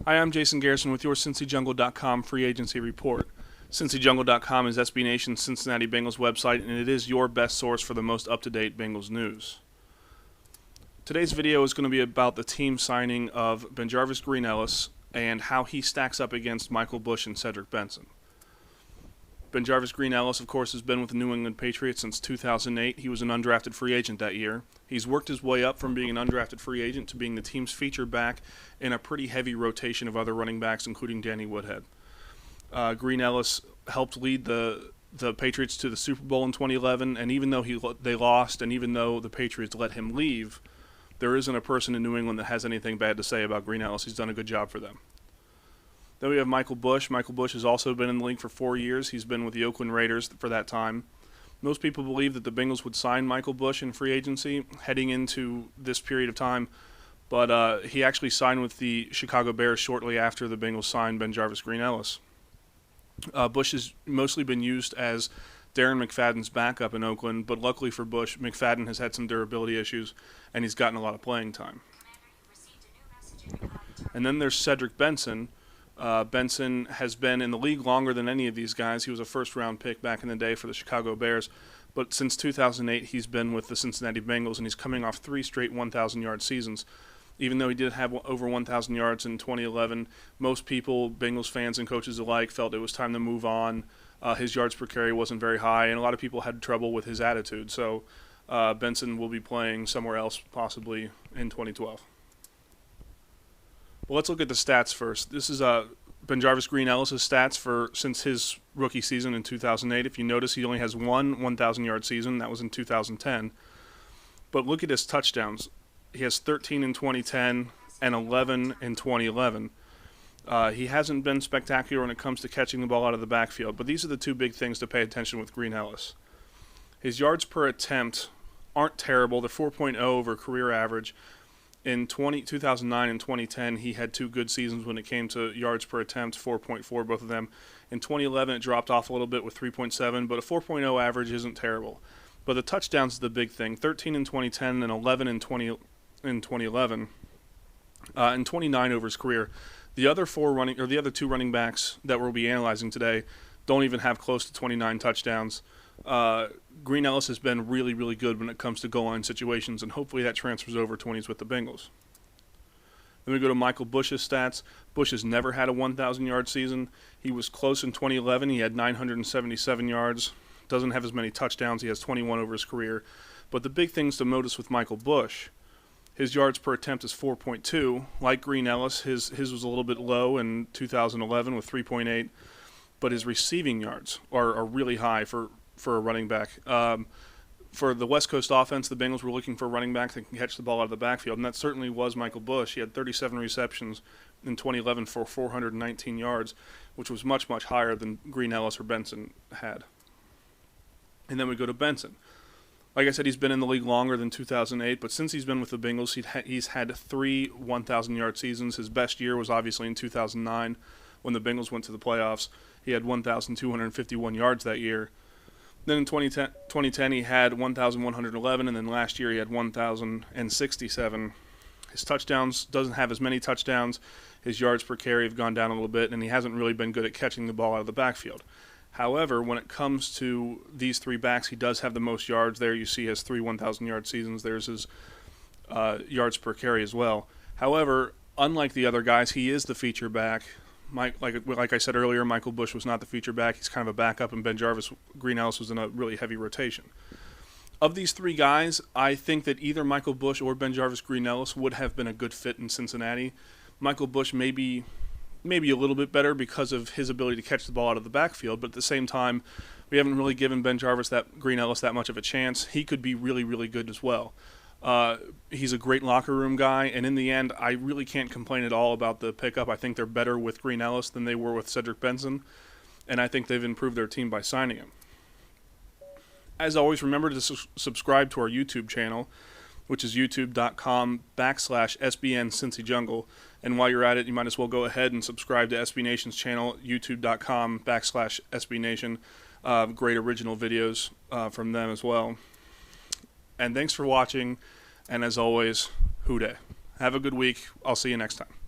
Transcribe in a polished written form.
Hi, I'm Jason Garrison with your CincyJungle.com free agency report. CincyJungle.com is SB Nation's Cincinnati Bengals website, and it is your best source for the most up-to-date Bengals news. Today's video is going to be about the team signing of BenJarvus Green-Ellis and how he stacks up against Michael Bush and Cedric Benson. BenJarvus Green-Ellis, of course, has been with the New England Patriots since 2008. He was an undrafted free agent that year. He's worked his way up from being an undrafted free agent to being the team's feature back in a pretty heavy rotation of other running backs, including Danny Woodhead. Green-Ellis helped lead the Patriots to the Super Bowl in 2011, and even though they lost, and even though the Patriots let him leave, there isn't a person in New England that has anything bad to say about Green-Ellis. He's done a good job for them. Then we have Michael Bush. Michael Bush has also been in the league for 4 years. He's been with the Oakland Raiders for that time. Most people believe that the Bengals would sign Michael Bush in free agency heading into this period of time, but he actually signed with the Chicago Bears shortly after the Bengals signed BenJarvus Green-Ellis. Bush has mostly been used as Darren McFadden's backup in Oakland, but luckily for Bush, McFadden has had some durability issues, and he's gotten a lot of playing time. And then there's Cedric Benson. Benson has been in the league longer than any of these guys. He was a first-round pick back in the day for the Chicago Bears, but since 2008 he's been with the Cincinnati Bengals, and he's coming off 3 straight 1,000-yard seasons. Even though he did have over 1,000 yards in 2011, most people, Bengals fans and coaches alike, felt it was time to move on. His yards per carry wasn't very high, and a lot of people had trouble with his attitude. So Benson will be playing somewhere else, possibly in 2012. Well, let's look at the stats first. This is BenJarvus Green-Ellis' stats since his rookie season in 2008. If you notice, he only has one 1,000-yard season. That was in 2010. But look at his touchdowns. He has 13 in 2010 and 11 in 2011. He hasn't been spectacular when it comes to catching the ball out of the backfield, but these are the two big things to pay attention with Green-Ellis. His yards per attempt aren't terrible. They're 4.0 over career average. In 2009 and 2010, he had 2 good seasons when it came to yards per attempt, 4.4, both of them. In 2011, it dropped off a little bit with 3.7, but a 4.0 average isn't terrible. But the touchdowns is the big thing, 13 in 2010 and 11 in 2011, and 29 over his career. The other 2 running backs that we'll be analyzing today don't even have close to 29 touchdowns. Green-Ellis has been really, really good when it comes to goal line situations, and hopefully that transfers over to when he's with the Bengals. Then we go to Michael Bush's stats. Bush has never had a 1,000-yard season. He was close in 2011. He had 977 yards. Doesn't have as many touchdowns. He has 21 over his career. But the big things to notice with Michael Bush, his yards per attempt is 4.2. Like Green-Ellis, his was a little bit low in 2011 with 3.8. But his receiving yards are really high for a running back. For the West Coast offense, the Bengals were looking for a running back that can catch the ball out of the backfield, and that certainly was Michael Bush. He had 37 receptions in 2011 for 419 yards, which was much, much higher than Green-Ellis or Benson had. And then we go to Benson. Like I said, he's been in the league longer than 2008, but since he's been with the Bengals, he's had 3 1,000-yard seasons. His best year was obviously in 2009 when the Bengals went to the playoffs. He had 1,251 yards that year. Then in 2010 he had 1,111, and then last year he had 1,067. His touchdowns, doesn't have as many touchdowns. His yards per carry have gone down a little bit, and he hasn't really been good at catching the ball out of the backfield. However, when it comes to these 3 backs, he does have the most yards. There you see he has 3 1,000-yard seasons. There's his yards per carry as well. However, unlike the other guys, he is the feature back. Like I said earlier, Michael Bush was not the feature back. He's kind of a backup, and BenJarvus Green-Ellis was in a really heavy rotation. Of these 3 guys, I think that either Michael Bush or BenJarvus Green-Ellis would have been a good fit in Cincinnati. Michael Bush maybe a little bit better because of his ability to catch the ball out of the backfield, but at the same time, we haven't really given BenJarvus Green-Ellis that much of a chance. He could be really, really good as well. He's a great locker room guy, and in the end, I really can't complain at all about the pickup. I think they're better with Green-Ellis than they were with Cedric Benson, and I think they've improved their team by signing him. As always, remember to subscribe to our YouTube channel, which is youtube.com/SBN-CincyJungle, and while you're at it, you might as well go ahead and subscribe to SB Nation's channel, youtube.com/SBNation. Great original videos from them as well. And thanks for watching, and as always, hoo-day. Have a good week. I'll see you next time.